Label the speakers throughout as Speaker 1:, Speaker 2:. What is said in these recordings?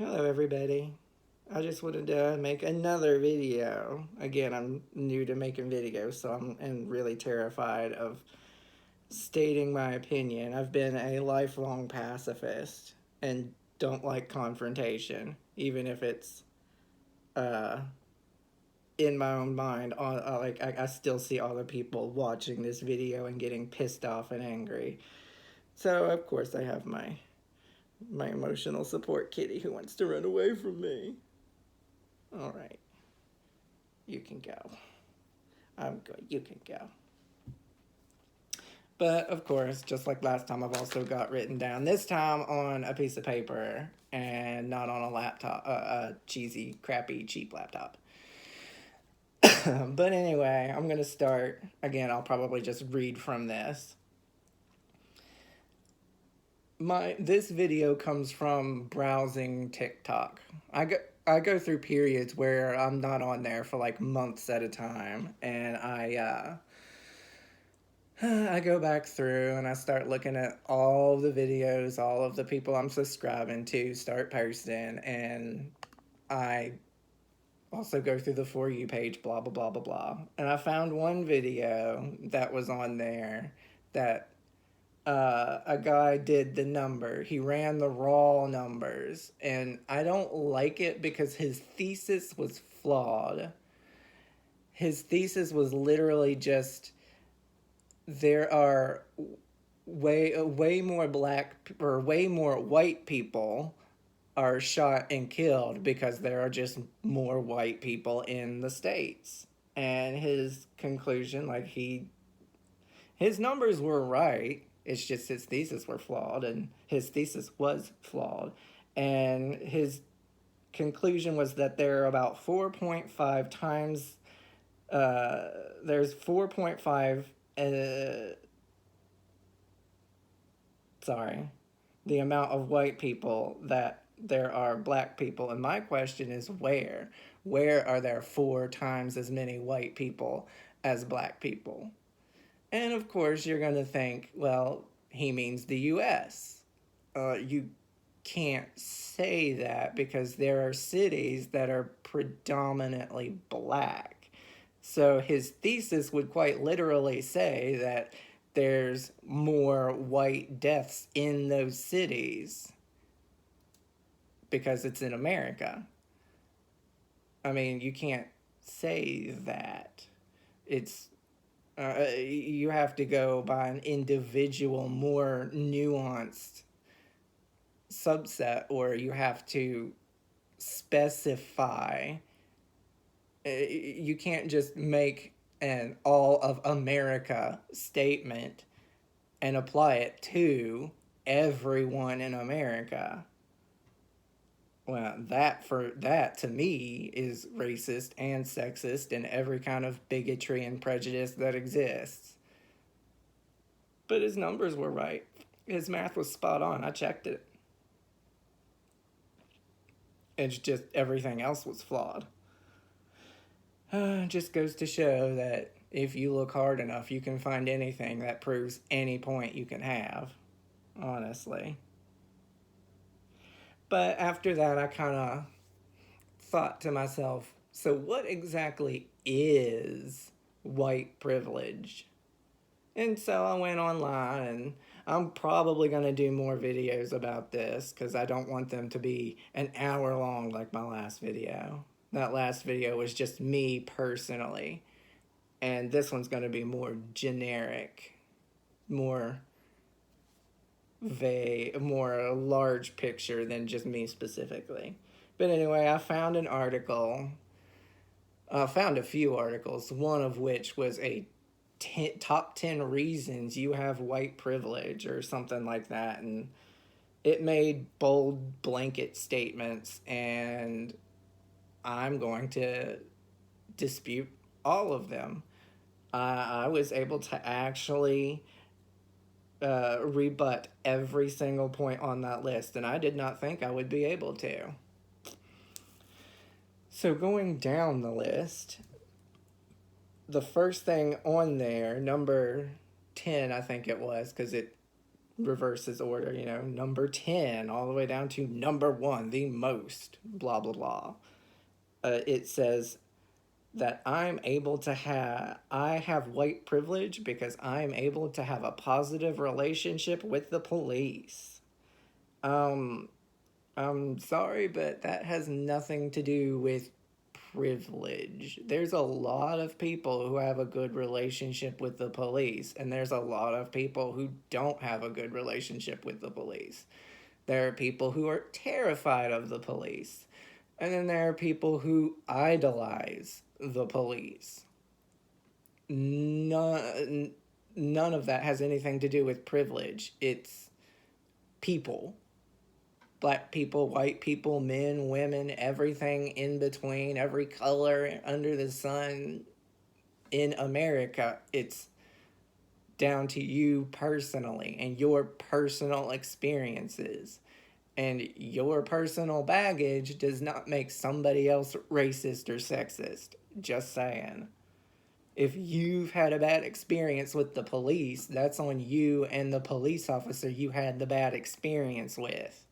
Speaker 1: Hello, everybody. I just wanted to make another video. Again, I'm new to making videos, so I'm really terrified of stating my opinion. I've been a lifelong pacifist and don't like confrontation, even if it's uh, in my own mind. I still see all the people watching this video and getting pissed off and angry. So, of course, I have my emotional support kitty who wants to run away from me. All right. You can go. I'm good. You can go. But of course, just like last time, I've also got written down, this time on a piece of paper and not on a laptop, a cheesy, crappy, cheap laptop. But anyway, I'm going to start. Again, I'll probably just read from this. This video comes from browsing TikTok. I go through periods where I'm not on there for like months at a time, and I go back through and I start looking at all the videos, all of the people I'm subscribing to start posting, and I also go through the For You page, blah, blah, blah, blah, blah. And I found one video that was on there that a guy did the number. He ran the raw numbers, and I don't like it because his thesis was flawed. His thesis was literally just there are way more black or way more white people are shot and killed because there are just more white people in the states. And his conclusion, his numbers were right. It's just his thesis were flawed, and his thesis was flawed. And his conclusion was that there are about 4.5 times. There's 4.5. Sorry, the amount of white people that there are black people. And my question is where? Where are there 4 times as many white people as black people? And of course, you're going to think, well, he means the US. You can't say that because there are cities that are predominantly black. So his thesis would quite literally say that there's more white deaths in those cities because it's in America. I mean, you can't say that. It's you have to go by an individual, more nuanced subset, or you have to specify. You can't just make an all of America statement and apply it to everyone in America. Well, that to me is racist and sexist and every kind of bigotry and prejudice that exists. But his numbers were right. His math was spot on. I checked it. It's just everything else was flawed. Just goes to show that if you look hard enough, you can find anything that proves any point you can have, honestly. But after that, I kind of thought to myself, so what exactly is white privilege? And so I went online, and I'm probably going to do more videos about this because I don't want them to be an hour long like my last video. That last video was just me personally. And this one's going to be more generic, more vague, more large picture than just me specifically. But anyway, I found an article. I found a few articles, one of which was a top 10 reasons you have white privilege or something like that. And it made bold blanket statements, and I'm going to dispute all of them. I was able to actually rebut every single point on that list, and I did not think I would be able to. So, going down the list, the first thing on there, number 10, I think it was, because it reverses order, number 10 all the way down to number 1, the most, blah, blah, blah. It says that I have white privilege because I'm able to have a positive relationship with the police. I'm sorry, but that has nothing to do with privilege. There's a lot of people who have a good relationship with the police, and there's a lot of people who don't have a good relationship with the police. There are people who are terrified of the police, and then there are people who idolize the police. None of that has anything to do with privilege. It's people. Black people, white people, men, women, everything in between, every color under the sun in America. It's down to you personally and your personal experiences. And your personal baggage does not make somebody else racist or sexist. Just saying. If you've had a bad experience with the police, that's on you and the police officer you had the bad experience with.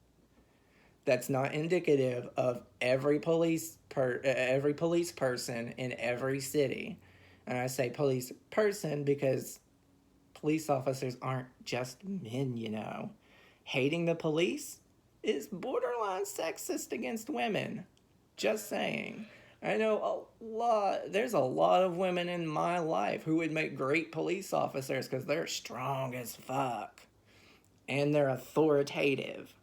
Speaker 1: That's not indicative of every police person in every city. And I say police person because police officers aren't just men. Hating the police is borderline sexist against women. Just saying. I know there's a lot of women in my life who would make great police officers because they're strong as fuck. And they're authoritative,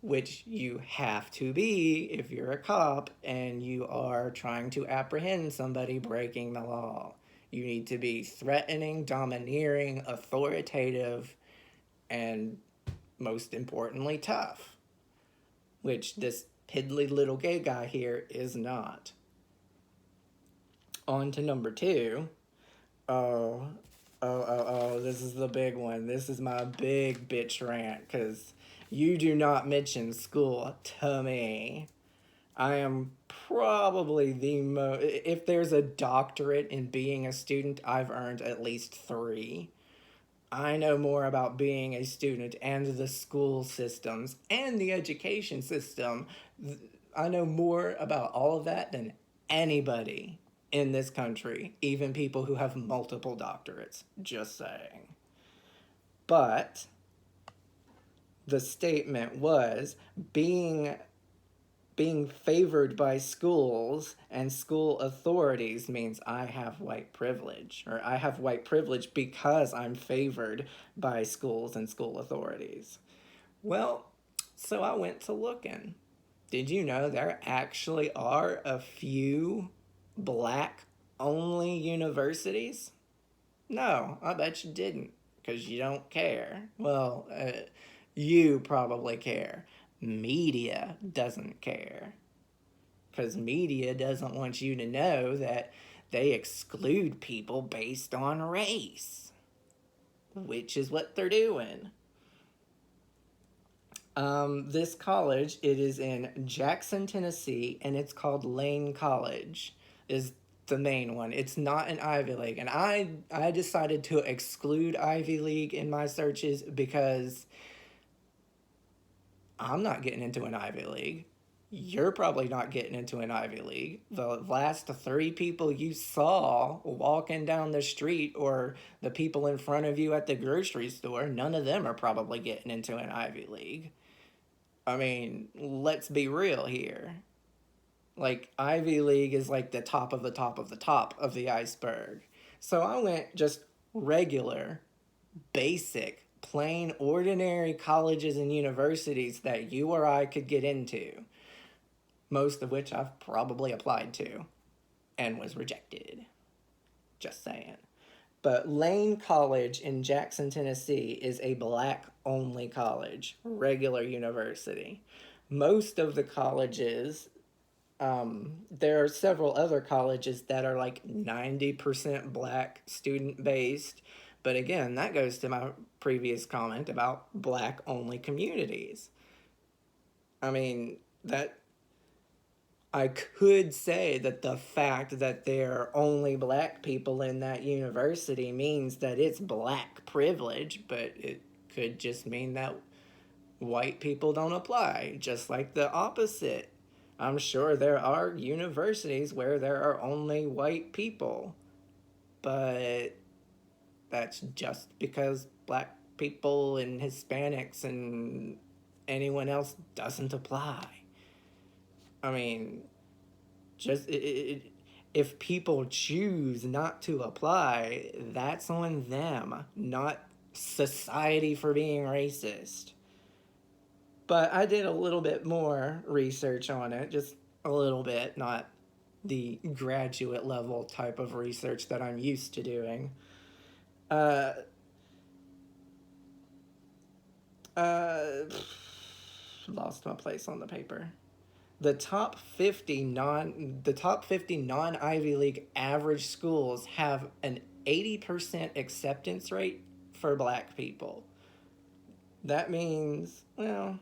Speaker 1: which you have to be if you're a cop and you are trying to apprehend somebody breaking the law. You need to be threatening, domineering, authoritative, and most importantly, tough, which this piddly little gay guy here is not. On to number 2. This is the big one. This is my big bitch rant, because you do not mention school to me. I am probably if there's a doctorate in being a student, I've earned at least 3. I know more about being a student and the school systems and the education system. I know more about all of that than anybody in this country, even people who have multiple doctorates. Just saying. But the statement was being favored by schools and school authorities means I have white privilege, or I have white privilege because I'm favored by schools and school authorities. Well, so I went to looking. Did you know there actually are a few black-only universities? No, I bet you didn't, because you don't care. Well, you probably care. Media doesn't care, because media doesn't want you to know that they exclude people based on race, which is what they're doing. This college, it is in Jackson, Tennessee, and it's called Lane College, is the main one. It's not an Ivy League, and I decided to exclude Ivy League in my searches because I'm not getting into an Ivy League. You're probably not getting into an Ivy League. The last 3 people you saw walking down the street, or the people in front of you at the grocery store, none of them are probably getting into an Ivy League. I mean, let's be real here. Like, Ivy League is like the top of the top of the top of the iceberg. So I went just regular, basic, plain, ordinary colleges and universities that you or I could get into, most of which I've probably applied to and was rejected. Just saying. But Lane College in Jackson, Tennessee is a black-only college, regular university. Most of the colleges, there are several other colleges that are like 90% black student-based. But again, that goes to my previous comment about black-only communities. I mean, I could say that the fact that there are only black people in that university means that it's black privilege, but it could just mean that white people don't apply, just like the opposite. I'm sure there are universities where there are only white people, but that's just because black people and Hispanics and anyone else doesn't apply. I mean, if people choose not to apply, that's on them, not society for being racist. But I did a little bit more research on it, just a little bit, not the graduate level type of research that I'm used to doing. Uh, uh, Lost my place on the paper. The top 50 non Ivy League average schools have an 80% acceptance rate for black people. That means, well,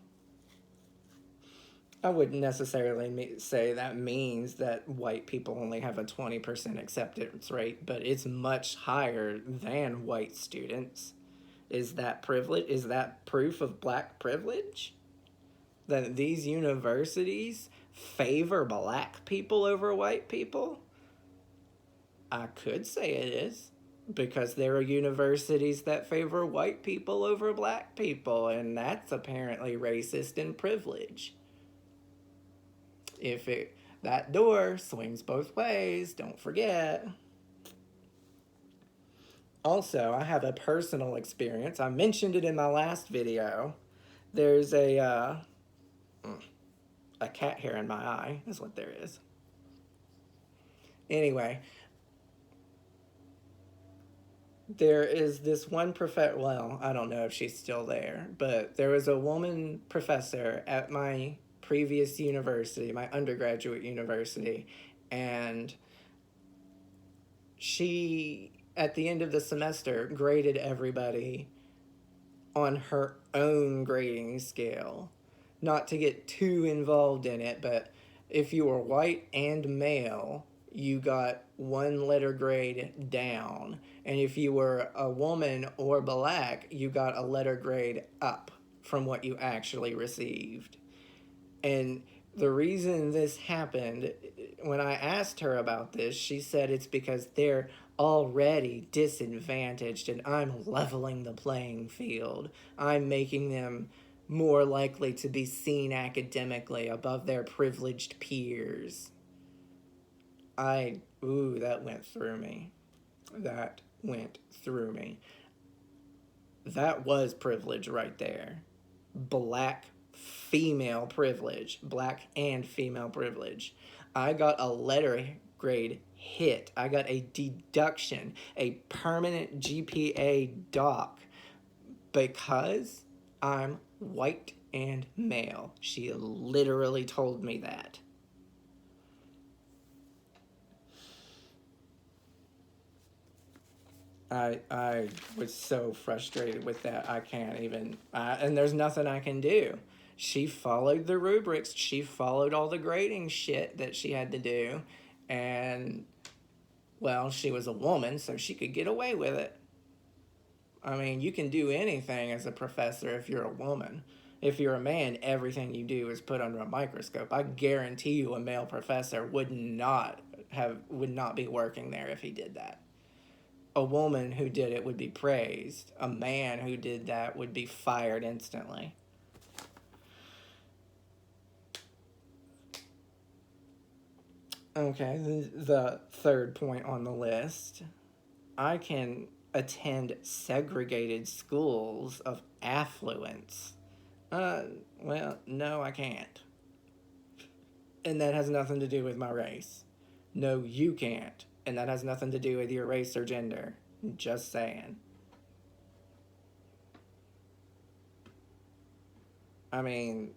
Speaker 1: I wouldn't necessarily say that means that white people only have a 20% acceptance rate, but it's much higher than white students. Is that privilege? Is that proof of black privilege? That these universities favor black people over white people? I could say it is, because there are universities that favor white people over black people, and that's apparently racist and privilege. That door swings both ways, don't forget. Also, I have a personal experience. I mentioned it in my last video. There's a cat hair in my eye, is what there is. Anyway, there is this one professor, well, I don't know if she's still there, but there was a woman professor at my previous university, my undergraduate university, and she, at the end of the semester, graded everybody on her own grading scale. Not to get too involved in it, but if you were white and male, you got one letter grade down. And if you were a woman or black, you got a letter grade up from what you actually received. And the reason this happened, when I asked her about this, she said it's because they're already disadvantaged and I'm leveling the playing field. I'm making them more likely to be seen academically above their privileged peers. That went through me. That went through me. That was privilege right there. Black female privilege. Black and female privilege. I got a letter grade hit. I got a deduction, a permanent GPA dock, because I'm white and male. She literally told me that. I was so frustrated with that. I can't even, and there's nothing I can do. She followed the rubrics. She followed all the grading shit that she had to do. And, well, she was a woman, so she could get away with it. I mean, you can do anything as a professor if you're a woman. If you're a man, everything you do is put under a microscope. I guarantee you a male professor would not be working there if he did that. A woman who did it would be praised. A man who did that would be fired instantly. Okay, the third point on the list. I can attend segregated schools of affluence. Well, no, I can't. And that has nothing to do with my race. No, you can't. And that has nothing to do with your race or gender. Just saying. I mean,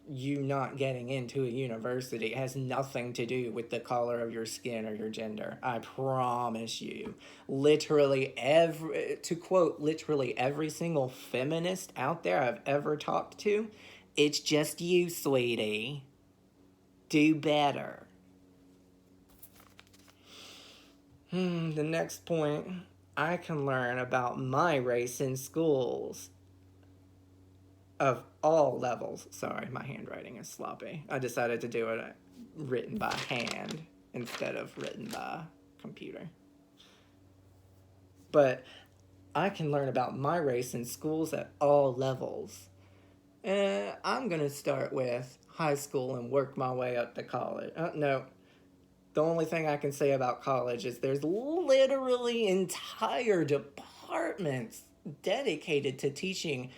Speaker 1: you not getting into a university has nothing to do with the color of your skin or your gender. I promise you. To quote literally every single feminist out there I've ever talked to, it's just you, sweetie. Do better. The next point I can learn about my race in schools of all levels. Sorry, my handwriting is sloppy. I decided to do it written by hand instead of written by computer. But I can learn about my race in schools at all levels. I'm going to start with high school and work my way up to college. No, the only thing I can say about college is there's literally entire departments dedicated to teaching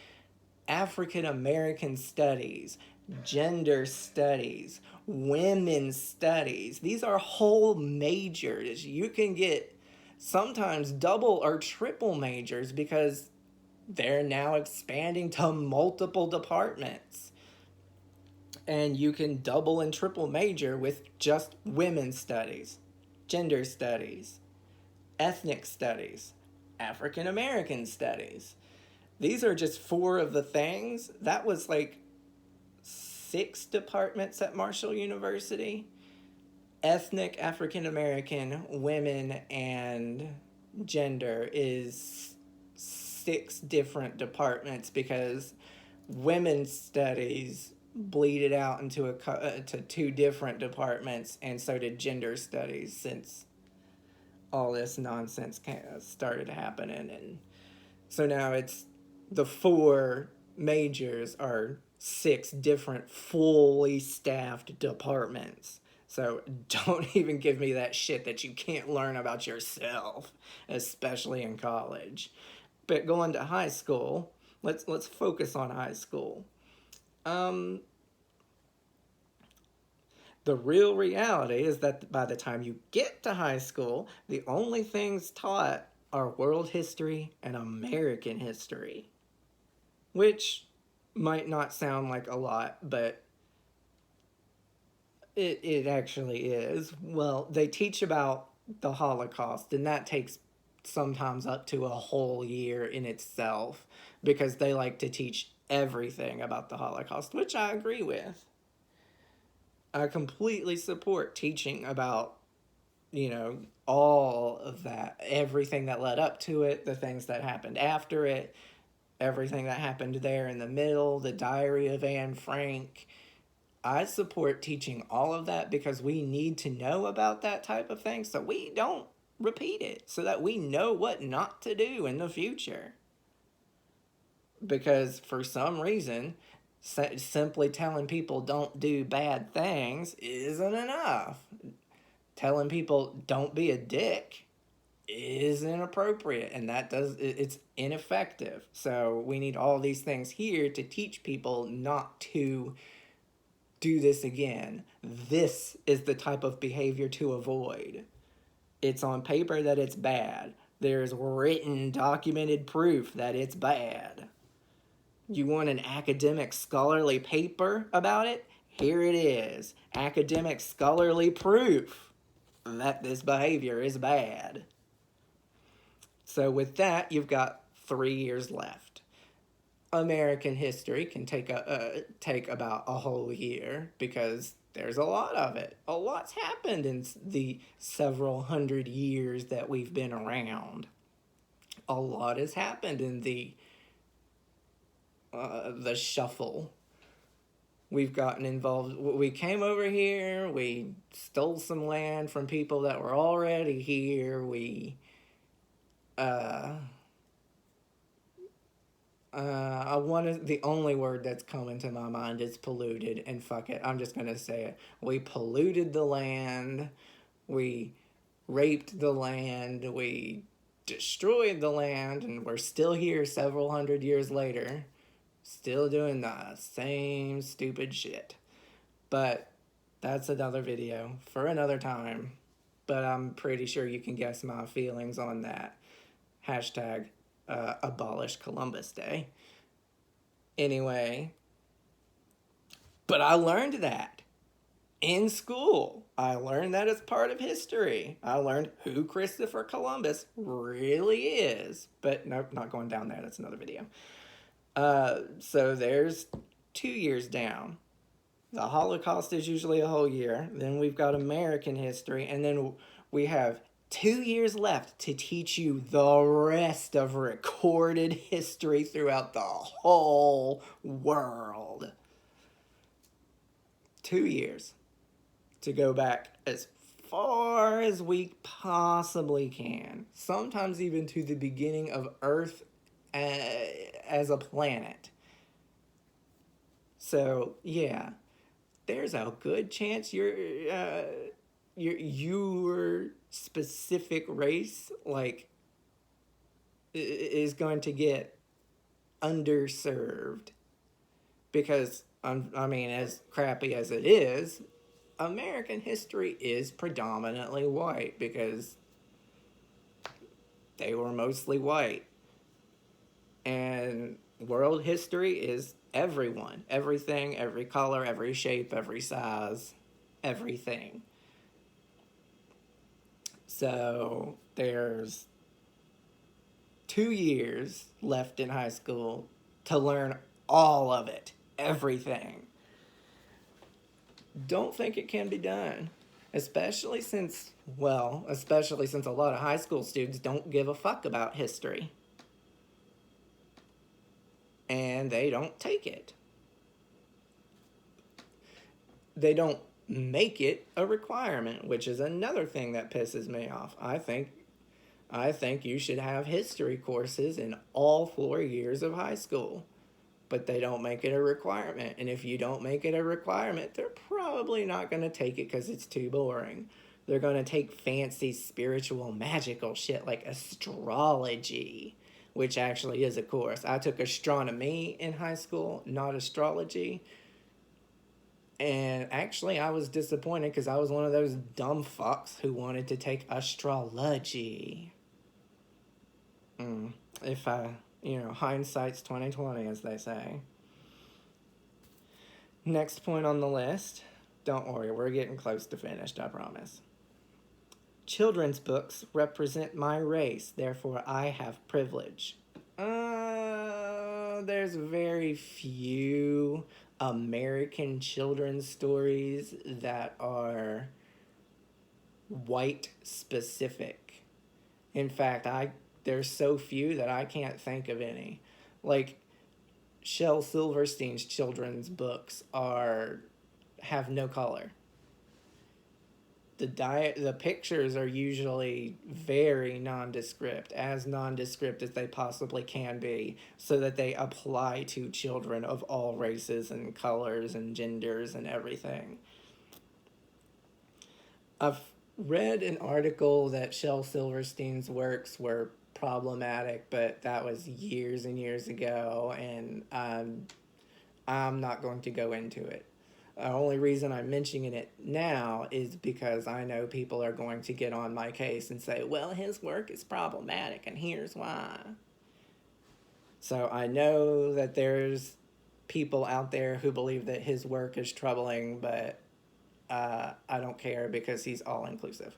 Speaker 1: African American studies, gender studies, women's studies. These are whole majors. You can get sometimes double or triple majors because they're now expanding to multiple departments. And you can double and triple major with just women's studies, gender studies, ethnic studies, African American studies. These are just four of the things. That was like 6 departments at Marshall University. Ethnic, African American, women, and gender is 6 different departments because women's studies bleeded out into to 2 different departments, and so did gender studies since all this nonsense started happening. And so now it's the 4 majors are 6 different fully staffed departments. So don't even give me that shit that you can't learn about yourself, especially in college. But going to high school, let's focus on high school. The real reality is that by the time you get to high school, the only things taught are world history and American history, which might not sound like a lot, but it actually is. Well, they teach about the Holocaust, and that takes sometimes up to a whole year in itself because they like to teach everything about the Holocaust, which I agree with. I completely support teaching about, all of that, everything that led up to it, the things that happened after it, everything that happened there in the middle, the Diary of Anne Frank. I support teaching all of that because we need to know about that type of thing so we don't repeat it, so that we know what not to do in the future. Because for some reason, simply telling people don't do bad things isn't enough. Telling people don't be a dick is inappropriate, and it's ineffective. So we need all these things here to teach people not to do this again. This is the type of behavior to avoid. It's on paper that it's bad. There's written, documented proof that it's bad. You want an academic scholarly paper about it? Here it is. Academic scholarly proof that this behavior is bad. So with that, you've got 3 years left. American history can take about a whole year because there's a lot of it. A lot's happened in the several hundred years that we've been around. A lot has happened in the shuffle. We've gotten involved. We came over here. We stole some land from people that were already here. The only word that's coming to my mind is polluted, and fuck it, I'm just gonna say it. We polluted the land, we raped the land, we destroyed the land, and we're still here several hundred years later, still doing the same stupid shit. But that's another video for another time. But I'm pretty sure you can guess my feelings on that. Hashtag abolish Columbus Day. Anyway, but I learned that in school. I learned that as part of history. I learned who Christopher Columbus really is. But nope, not going down there. That's another video. So there's 2 years down. The Holocaust is usually a whole year. Then we've got American history. And then we have 2 years left to teach you the rest of recorded history throughout the whole world. 2 years to go back as far as we possibly can, sometimes even to the beginning of Earth as a planet. So, yeah, there's a good chance your specific race is going to get underserved because I mean, as crappy as it is, American history is predominantly white because they were mostly white. And world history is everyone, everything, every color, every shape, every size, everything. So there's 2 years left in high school to learn all of it, everything. Don't think it can be done. Especially since a lot of high school students don't give a fuck about history. And they don't take it. They don't make it a requirement, which is another thing that pisses me off. I think you should have history courses in all 4 years of high school, but they don't make it a requirement. And if you don't make it a requirement, they're probably not going to take it because it's too boring. They're going to take fancy spiritual magical shit like astrology, which actually is a course. I took astronomy in high school, not astrology. And actually, I was disappointed because I was one of those dumb fucks who wanted to take astrology. If hindsight's 20/20, as they say. Next point on the list. Don't worry, we're getting close to finished, I promise. Children's books represent my race, therefore I have privilege. There's very few American children's stories that are white specific. In fact, there's so few that I can't think of any. Like Shel Silverstein's children's books have no color. The pictures are usually very nondescript, as nondescript as they possibly can be, so that they apply to children of all races and colors and genders and everything. I've read an article that Shel Silverstein's works were problematic, but that was years and years ago, and I'm not going to go into it. The only reason I'm mentioning it now is because I know people are going to get on my case and say, well, his work is problematic, and here's why. So I know that there's people out there who believe that his work is troubling, but I don't care because he's all-inclusive.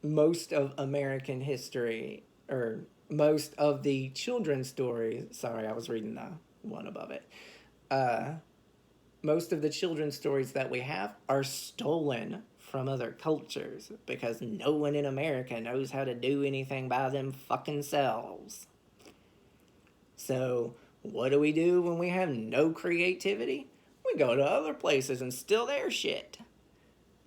Speaker 1: Most of American history, or most of the children's stories, sorry, I was reading the one above it. Most of the children's stories that we have are stolen from other cultures because no one in America knows how to do anything by them fucking selves. So, what do we do when we have no creativity? We go to other places and steal their shit.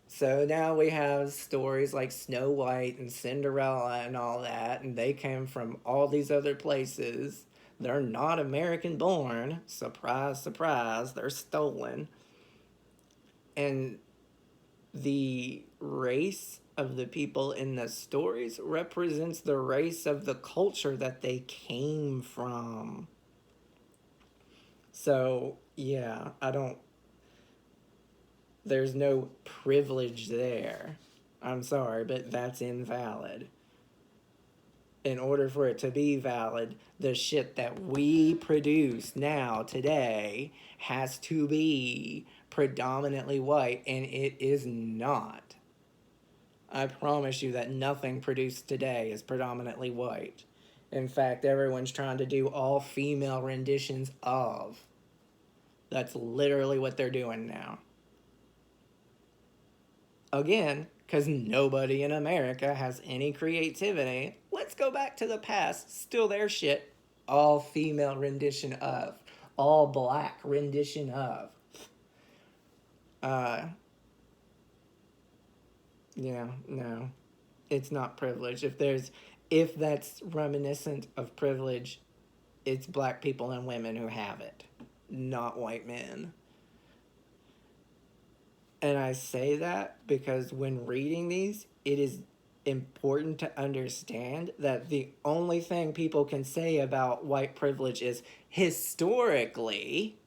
Speaker 1: So now we have stories like Snow White and Cinderella and all that, and they came from all these other places. They're not American born. Surprise, surprise, they're stolen. And the race of the people in the stories represents the race of the culture that they came from. So, yeah, there's no privilege there. I'm sorry, but that's invalid. In order for it to be valid, the shit that we produce now, today, has to be predominantly white, and it is not. I promise you that nothing produced today is predominantly white. In fact, everyone's trying to do all female renditions of. That's literally what they're doing now. Again, because nobody in America has any creativity, let's go back to the past. Still their shit. All female rendition of. All black rendition of. Uh, yeah, no. It's not privilege. If that's reminiscent of privilege, it's black people and women who have it, not white men. And I say that because when reading these, it is important to understand that the only thing people can say about white privilege is historically,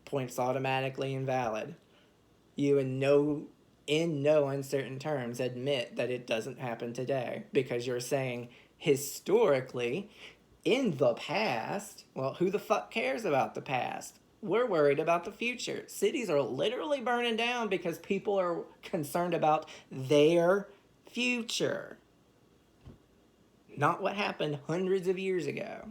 Speaker 1: points automatically invalid. You in no uncertain terms admit that it doesn't happen today because you're saying historically in the past. Well, who the fuck cares about the past? We're worried about the future. Cities are literally burning down because people are concerned about their future, not what happened hundreds of years ago.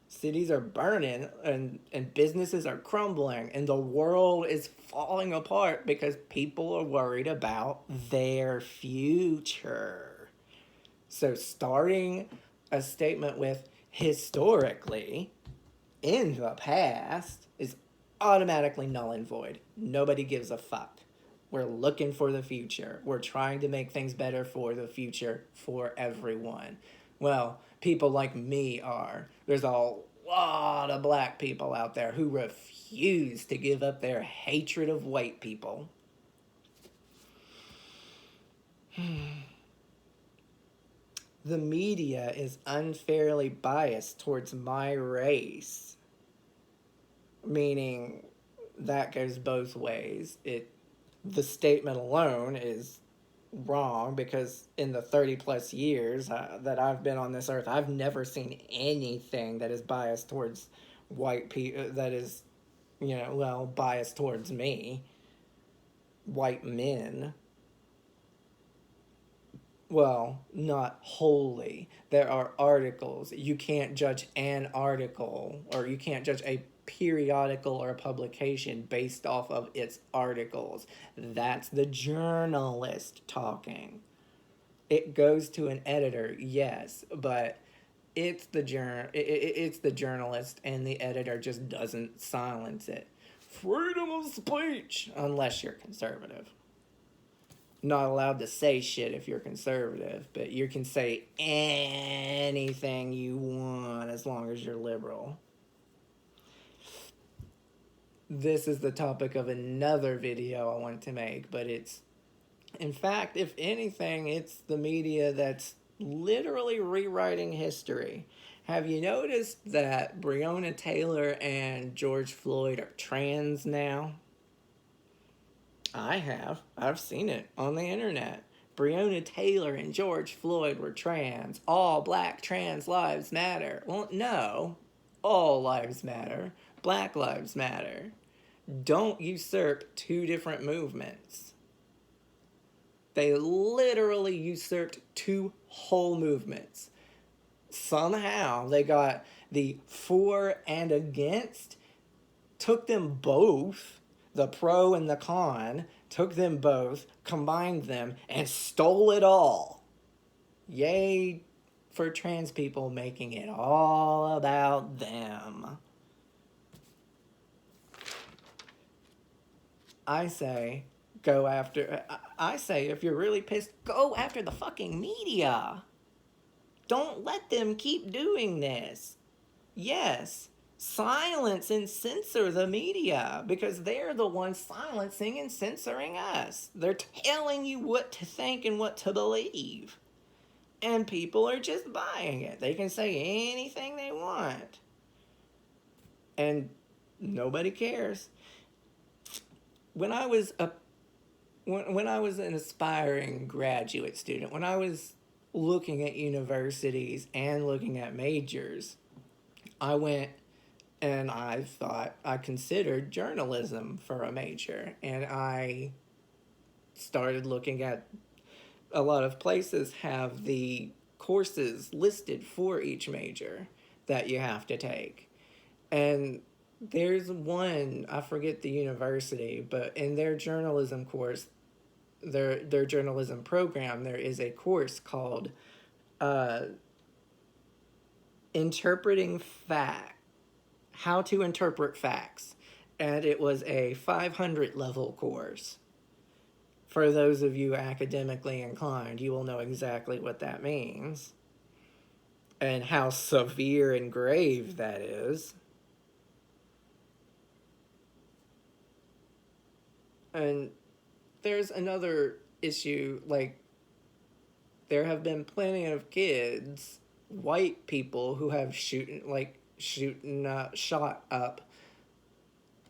Speaker 1: Cities are burning and businesses are crumbling and the world is falling apart because people are worried about their future. So starting a statement with historically in the past is automatically null and void. Nobody gives a fuck. We're looking for the future. We're trying to make things better for the future for everyone. Well, people like me are. There's a lot of black people out there who refuse to give up their hatred of white people. The media is unfairly biased towards my race. Meaning that goes both ways. The statement alone is wrong because in the 30 plus years that I've been on this earth, I've never seen anything that is biased towards white people, that is, biased towards me. White men. Well, not wholly. There are articles. You can't judge an article, or you can't judge a periodical or a publication based off of its articles. That's the journalist talking. It goes to an editor, yes, but it's it's the journalist, and the editor just doesn't silence it. Freedom of speech, unless you're conservative. Not allowed to say shit if you're conservative, but you can say anything you want as long as you're liberal. This is the topic of another video I want to make, but in fact, if anything, it's the media that's literally rewriting history. Have you noticed that Breonna Taylor and George Floyd are trans now? I have. I've seen it on the internet. Breonna Taylor and George Floyd were trans. All black trans lives matter. Well, no. All lives matter. Black lives matter. Don't usurp two different movements. They literally usurped two whole movements. Somehow they got the for and against, took them both, the pro and the con, took them both, combined them, and stole it all. Yay for trans people making it all about them. I say if you're really pissed, go after the fucking media. Don't let them keep doing this. Yes, silence and censor the media because they're the ones silencing and censoring us. They're telling you what to think and what to believe. And people are just buying it. They can say anything they want. And nobody cares. When I was an aspiring graduate student, when I was looking at universities and looking at majors, I went and I considered journalism for a major, and I started looking at a lot of places have the courses listed for each major that you have to take. And There's one, I forget the university, but in their journalism course, their journalism program, there is a course called uh, interpreting fact, how to interpret facts, and it was a 500 level course. For those of you academically inclined, you will know exactly what that means and how severe and grave that is. And there's another issue, like, there have been plenty of kids, white people, who have shot up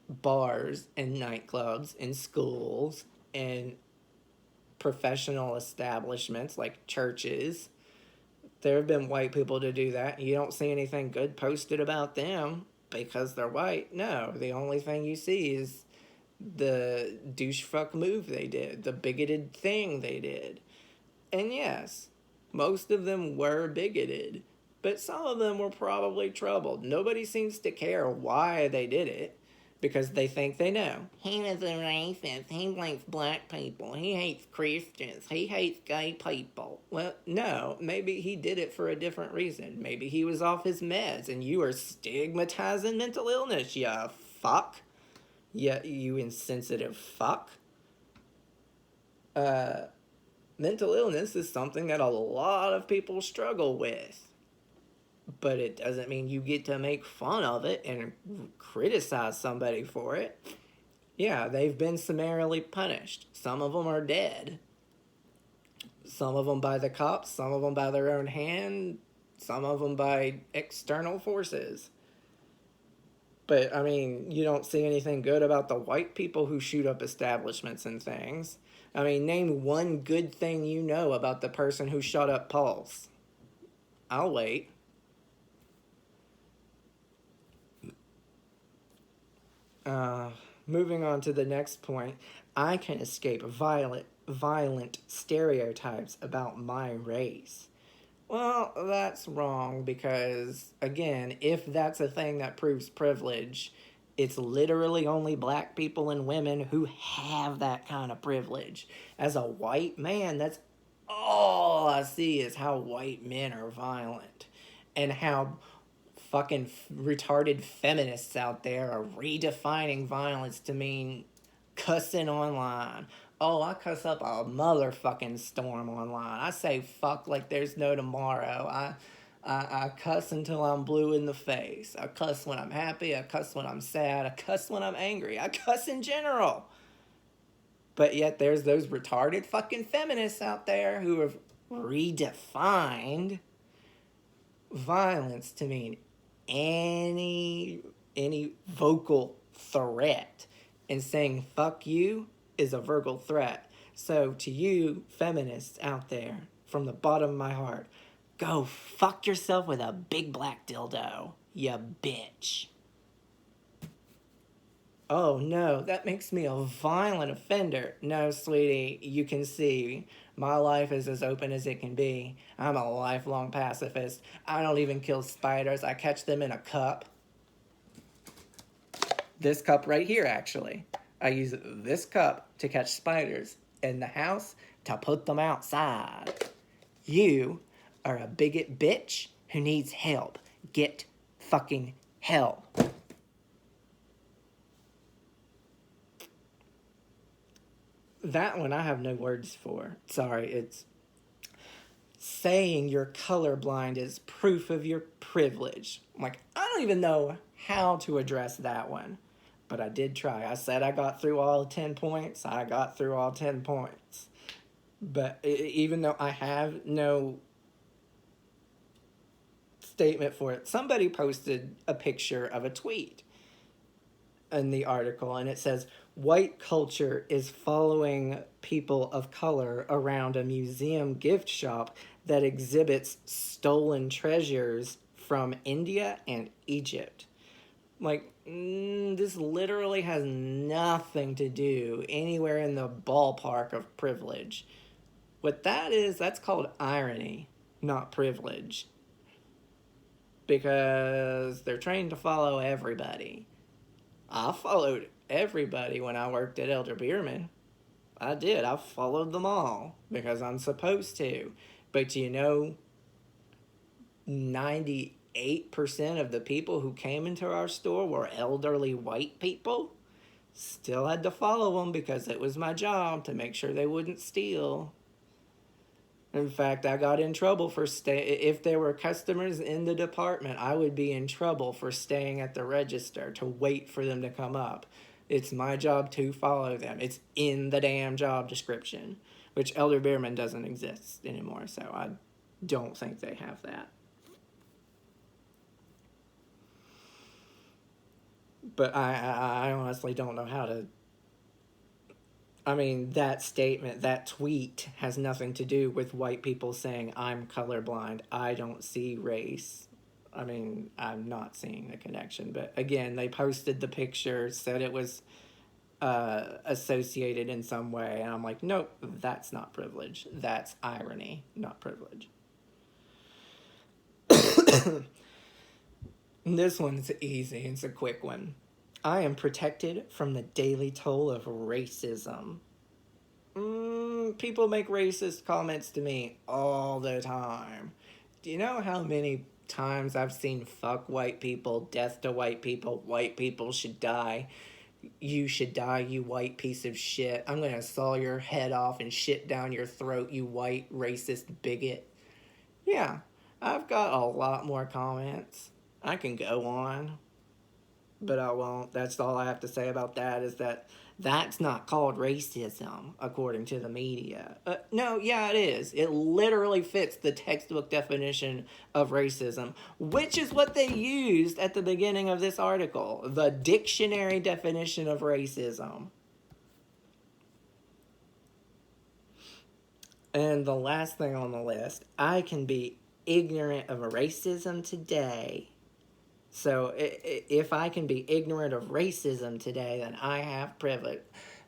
Speaker 1: bars and nightclubs and schools and professional establishments like churches. There have been white people to do that. You don't see anything good posted about them because they're white. No, the only thing you see is the douche fuck move they did, the bigoted thing they did. And yes, most of them were bigoted, but some of them were probably troubled. Nobody seems to care why they did it because they think they know. He was a racist. He likes black people. He hates Christians. He hates gay people. Well, no, maybe he did it for a different reason. Maybe he was off his meds and you are stigmatizing mental illness, ya fuck. Yeah, you insensitive fuck. Mental illness is something that a lot of people struggle with. But it doesn't mean you get to make fun of it and criticize somebody for it. Yeah, they've been summarily punished. Some of them are dead. Some of them by the cops, some of them by their own hand, some of them by external forces. But, I mean, you don't see anything good about the white people who shoot up establishments and things. I mean, name one good thing you know about the person who shot up Pulse. I'll wait. Moving on to the next point, I can escape violent stereotypes about my race. Well, that's wrong because, again, if that's a thing that proves privilege, it's literally only black people and women who have that kind of privilege. As a white man, that's all I see is how white men are violent and how fucking retarded feminists out there are redefining violence to mean cussing online. Oh, I cuss up a motherfucking storm online. I say fuck like there's no tomorrow. I cuss until I'm blue in the face. I cuss when I'm happy. I cuss when I'm sad. I cuss when I'm angry. I cuss in general. But yet there's those retarded fucking feminists out there who have redefined violence to mean any vocal threat, and saying fuck you is a verbal threat. So to you feminists out there, from the bottom of my heart, go fuck yourself with a big black dildo, you bitch. Oh no, that makes me a violent offender. No, sweetie, you can see my life is as open as it can be. I'm a lifelong pacifist. I don't even kill spiders, I catch them in a cup. This cup right here, actually. I use this cup to catch spiders in the house to put them outside. You are a bigot bitch who needs help. Get fucking help. That one I have no words for. Sorry, it's saying you're colorblind is proof of your privilege. Like, I don't even know how to address that one. But I did try. I said I got through all 10 points. I got through all 10 points. But even though I have no statement for it, somebody posted a picture of a tweet in the article, and it says, white culture is following people of color around a museum gift shop that exhibits stolen treasures from India and Egypt. Like, this literally has nothing to do anywhere in the ballpark of privilege. What that is, that's called irony, not privilege. Because they're trained to follow everybody. I followed everybody when I worked at Elder Beerman. I did. I followed them all because I'm supposed to. But 98% of the people who came into our store were elderly white people. Still had to follow them because it was my job to make sure they wouldn't steal. In fact, I got in trouble for if there were customers in the department, I would be in trouble for staying at the register to wait for them to come up. It's my job to follow them. It's in the damn job description, which Elder Beerman doesn't exist anymore, so I don't think they have that. But I honestly don't know how to. I mean, that statement, that tweet has nothing to do with white people saying, I'm colorblind, I don't see race. I mean, I'm not seeing the connection. But again, they posted the picture, said it was associated in some way. And I'm like, nope, that's not privilege. That's irony, not privilege. This one's easy. It's a quick one. I am protected from the daily toll of racism. People make racist comments to me all the time. Do you know how many times I've seen fuck white people, death to white people should die, you should die, you white piece of shit, I'm gonna saw your head off and shit down your throat, you white racist bigot? Yeah, I've got a lot more comments. I can go on, but I won't. That's all I have to say about that, is that that's not called racism, according to the media. No, yeah, it is. It literally fits the textbook definition of racism, which is what they used at the beginning of this article. The dictionary definition of racism. And the last thing on the list, I can be ignorant of racism today. So if I can be ignorant of racism today, then I have privilege.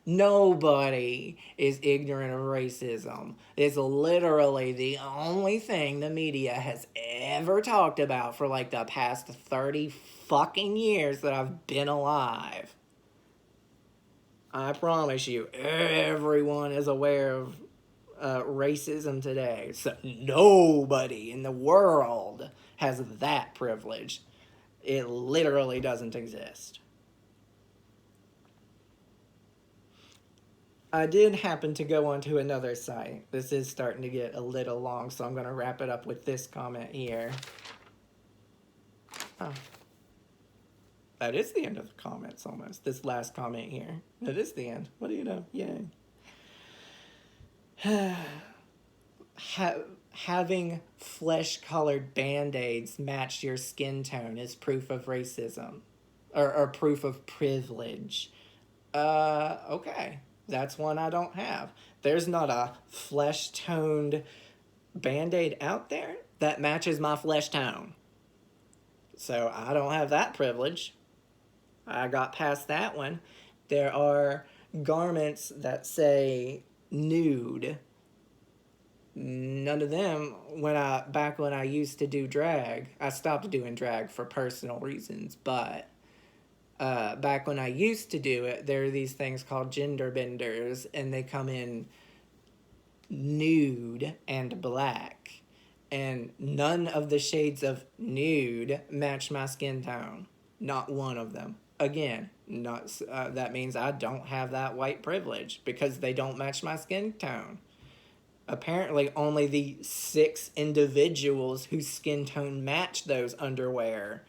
Speaker 1: Nobody is ignorant of racism. It's literally the only thing the media has ever talked about for like the past 30 fucking years that I've been alive. I promise you, everyone is aware of racism today. So nobody in the world has that privilege. It literally doesn't exist. I did happen to go onto another site. This is starting to get a little long, so I'm going to wrap it up with this comment here. Oh. That is the end of the comments almost. This last comment here. That is the end. What do you know? Yay. Having flesh-colored band-aids match your skin tone is proof of racism. Or proof of privilege. Okay. That's one I don't have. There's not a flesh-toned band-aid out there that matches my flesh tone. So I don't have that privilege. I got past that one. There are garments that say nude. None of them, back when I used to do drag, I stopped doing drag for personal reasons, but back when I used to do it, there are these things called gender benders, and they come in nude and black. And none of the shades of nude match my skin tone. Not one of them. Again, that means I don't have that white privilege because they don't match my skin tone. Apparently, only the 6 individuals whose skin tone matched those underwear,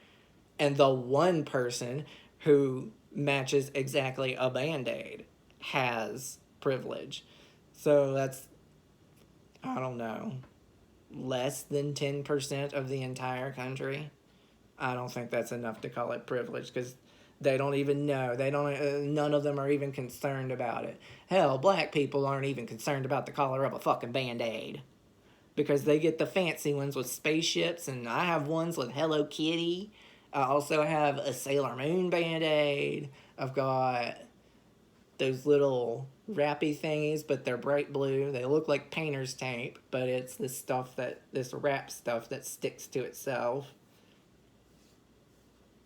Speaker 1: and the one person who matches exactly a Band-Aid has privilege. So that's, I don't know, less than 10% of the entire country. I don't think that's enough to call it privilege because they don't even know. None of them are even concerned about it. Hell, black people aren't even concerned about the color of a fucking Band-Aid because they get the fancy ones with spaceships, and I have ones with Hello Kitty. I also have a Sailor Moon Band-Aid. I've got those little wrappy thingies, but they're bright blue. They look like painter's tape, but it's this wrap stuff that sticks to itself.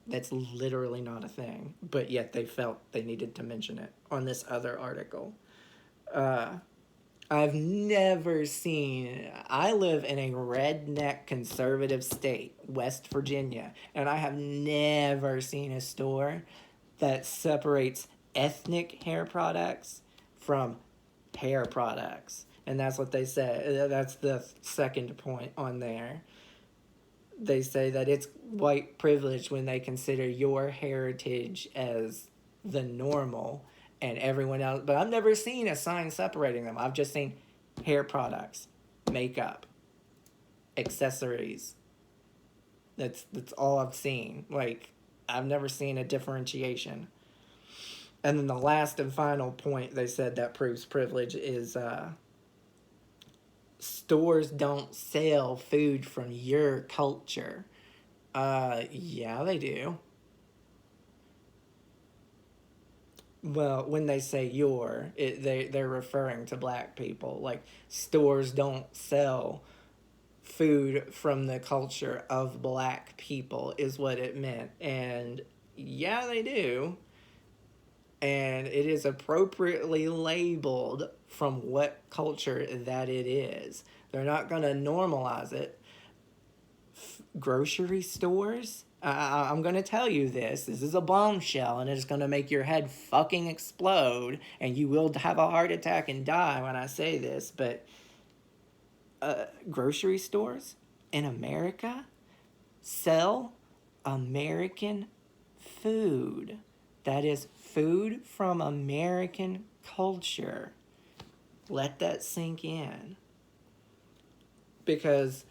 Speaker 1: That's literally not a thing, but yet they felt they needed to mention it on this other article. Uh, I've never seen. I live in a redneck conservative state, West Virginia, and I have never seen a store that separates ethnic hair products from hair products. And that's what they say. That's the second point on there. They say that it's white privilege when they consider your heritage as the normal and everyone else. But I've never seen a sign separating them. I've just seen hair products, makeup, accessories. That's all I've seen. Like, I've never seen a differentiation. And then the last and final point they said that proves privilege is stores don't sell food from your culture. Yeah, they do. Well, when they say your, they're referring to black people. Like, stores don't sell food from the culture of black people, is what it meant. And yeah, they do. And it is appropriately labeled from what culture that it is. They're not going to normalize it. Grocery stores? I'm going to tell you this. This is a bombshell, and it's going to make your head fucking explode, and you will have a heart attack and die when I say this, but grocery stores in America sell American food. That is food from American culture. Let that sink in. Because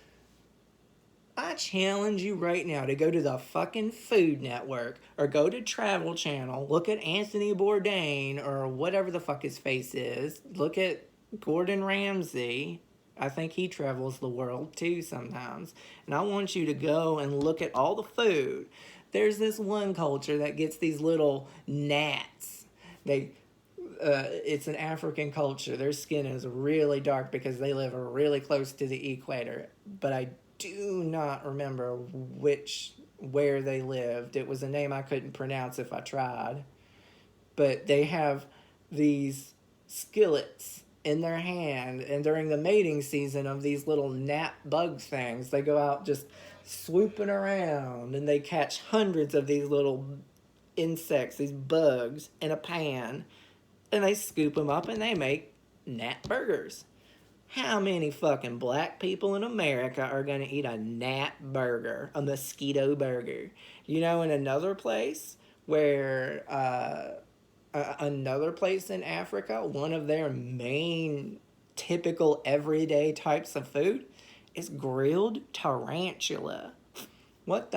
Speaker 1: I challenge you right now to go to the fucking Food Network or go to Travel Channel, look at Anthony Bourdain or whatever the fuck his face is, look at Gordon Ramsay. I think he travels the world too sometimes. And I want you to go and look at all the food. There's this one culture that gets these little gnats. It's an African culture. Their skin is really dark because they live really close to the equator. But I do not remember where they lived. It was a name I couldn't pronounce if I tried. But they have these skillets in their hand, and during the mating season of these little gnat bug things, they go out just swooping around, and they catch hundreds of these little insects, these bugs, in a pan, and they scoop them up and they make gnat burgers. How many fucking black people in America are going to eat a gnat burger, a mosquito burger? You know, in another place where another place in Africa, one of their main typical everyday types of food is grilled tarantula. What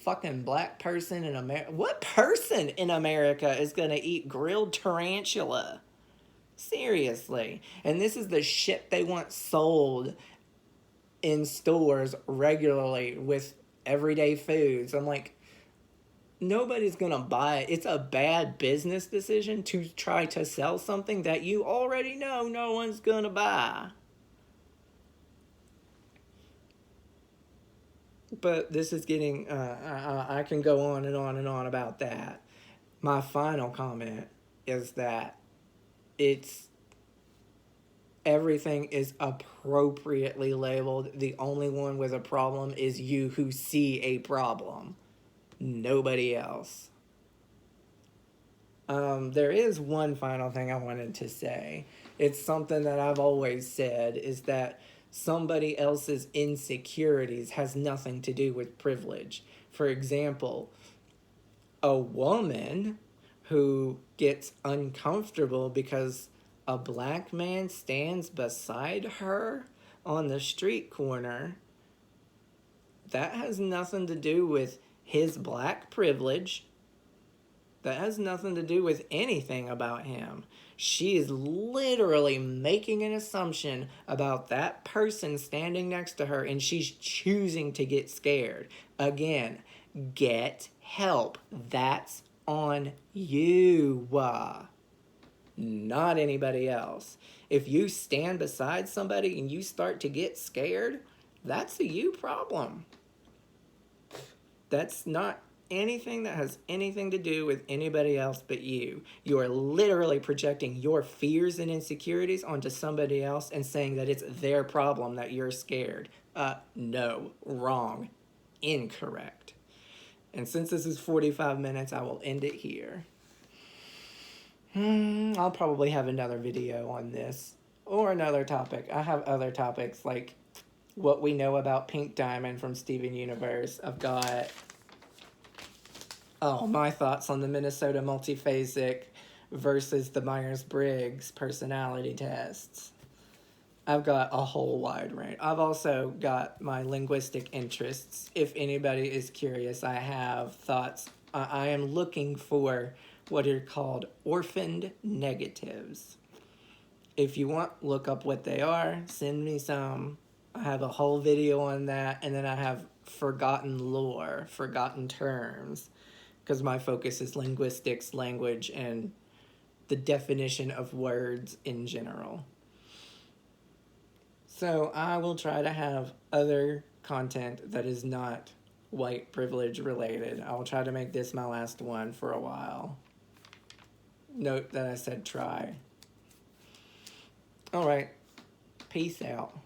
Speaker 1: fucking black person in America, what person in America is gonna eat grilled tarantula? Seriously. And this is the shit they want sold in stores regularly with everyday foods. I'm like, nobody's gonna buy it. It's a bad business decision to try to sell something that you already know no one's gonna buy. But this is getting, I can go on and on and on about that. My final comment is that it's, everything is appropriately labeled. The only one with a problem is you who see a problem. Nobody else. There is one final thing I wanted to say. It's something that I've always said, is that somebody else's insecurities has nothing to do with privilege. For example, a woman who gets uncomfortable because a black man stands beside her on the street corner, that has nothing to do with his black privilege. That has nothing to do with anything about him. She is literally making an assumption about that person standing next to her, and she's choosing to get scared. Again, get help. That's on you, not anybody else. If you stand beside somebody and you start to get scared, that's a you problem. That's not anything that has anything to do with anybody else but you. You are literally projecting your fears and insecurities onto somebody else and saying that it's their problem that you're scared. No, wrong, incorrect. And since this is 45 minutes, I will end it here. I'll probably have another video on this or another topic. I have other topics like what we know about Pink Diamond from Steven Universe. I've got my thoughts on the Minnesota multiphasic versus the Myers-Briggs personality tests. I've got a whole wide range. I've also got my linguistic interests. If anybody is curious, I have thoughts. I am looking for what are called orphaned negatives. If you want, look up what they are. Send me some. I have a whole video on that. And then I have forgotten lore, forgotten terms, because my focus is linguistics, language, and the definition of words in general. So I will try to have other content that is not white privilege related. I will try to make this my last one for a while. Note that I said try. All right. Peace out.